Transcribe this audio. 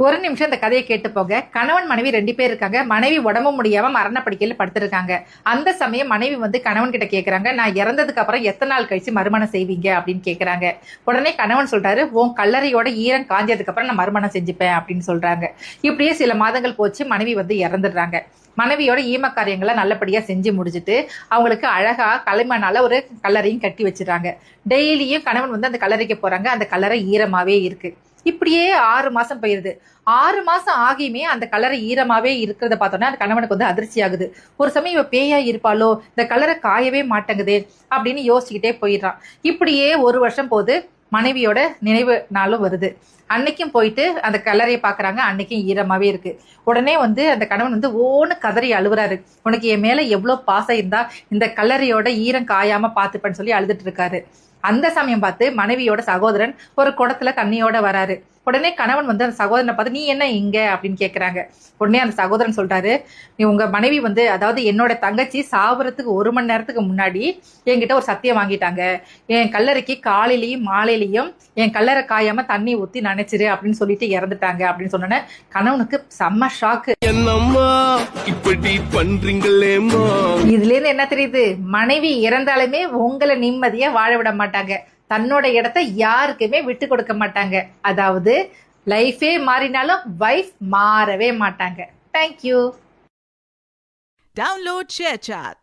ஒரு நிமிஷம் இந்த கதையை கேட்டு போக. கணவன் மனைவி 2 பேர் இருக்காங்க. மனைவி உடம்பு முடியாம மரண படுக்கையில படுத்திருக்காங்க. அந்த சமயம் மனைவி வந்து கணவன் கிட்ட கேக்குறாங்க, நான் இறந்ததுக்கு அப்புறம் எத்தனை நாள் கழிச்சு மறுமணம் செய்வீங்க அப்படின்னு கேக்குறாங்க. உடனே கணவன் சொல்றாரு, உன் கல்லறையோட ஈரம் காஞ்சதுக்கு அப்புறம் நான் மறுமணம் செஞ்சுப்பேன் அப்படின்னு சொல்றாங்க. இப்படியே சில மாதங்கள் போச்சு. மனைவி வந்து இறந்துடுறாங்க. மனைவியோட ஈம காரியங்களை நல்லபடியா செஞ்சு முடிச்சுட்டு அவங்களுக்கு அழகா களிமண்ணால ஒரு கல்லறையும் கட்டி வச்சிடறாங்க. டெய்லியும் கணவன் வந்து அந்த கல்லறைக்கு போறாங்க. அந்த கல்லறை ஈரமாவே இருக்கு. இப்படியே 6 மாசம் போயிருது. 6 மாசம் ஆகியுமே அந்த கலரை ஈரமாவே இருக்கிறத பார்த்தோன்னா அந்த கணவனுக்கு வந்து அதிர்ச்சி ஆகுது. ஒரு சமயம் இவ பேயா இருப்பாளோ, இந்த கலரை காயவே மாட்டேங்குதே அப்படின்னு யோசிச்சுக்கிட்டே போயிடுறான். இப்படியே 1 வருஷம் போது. மனைவியோட நினைவு நாளும் வருது. அன்னைக்கும் போயிட்டு அந்த கல்லறையை பாக்குறாங்க. அன்னைக்கும் ஈரமாவே இருக்கு. உடனே வந்து அந்த கணவன் வந்து ஓன்னு கதறி அழுவுறாரு. உனக்கு என் மேல எவ்வளவு பாசம் இருந்தா இந்த கல்லறையோட ஈரம் காயாம பாத்துப்பேன்னு சொல்லி அழுதுட்டு இருக்காரு. அந்த சமயம் பார்த்து மனைவியோட சகோதரன் ஒரு குடத்துல தண்ணியோட வராரு. உடனே கணவன் வந்து அந்த சகோதரனை பார்த்து, நீ என்ன இங்க அப்படின்னு கேக்குறாங்க. உடனே அந்த சகோதரன் சொல்றாரு, நீ உங்க மனைவி வந்து, அதாவது என்னோட தங்கச்சி சாவறதுக்கு 1 மணி நேரத்துக்கு முன்னாடி என்கிட்ட ஒரு சத்தியம் வாங்கிட்டாங்க. என் கல்லறைக்கு காலையிலயும் மாலையிலயும் என் கல்லறை காயாம தண்ணி ஊத்தி நினைச்சிரு அப்படின்னு சொல்லிட்டு இறந்துட்டாங்க அப்படின்னு சொன்னோன்னே கணவனுக்கு செம்ம ஷாக்கு. என்னம்மா இப்படி பண்றீங்களேம்மா? இதுல இருந்து என்ன தெரியுது? மனைவி இறந்தாலுமே உங்களை நிம்மதியா வாழ விட மாட்டாங்க. தன்னோட இடத்தை யாருக்குமே விட்டு கொடுக்க மாட்டாங்க. அதாவது லைஃபே மாறினாலும் வைஃப் மாறவே மாட்டாங்க. தேங்க்யூ. Download ShareChat.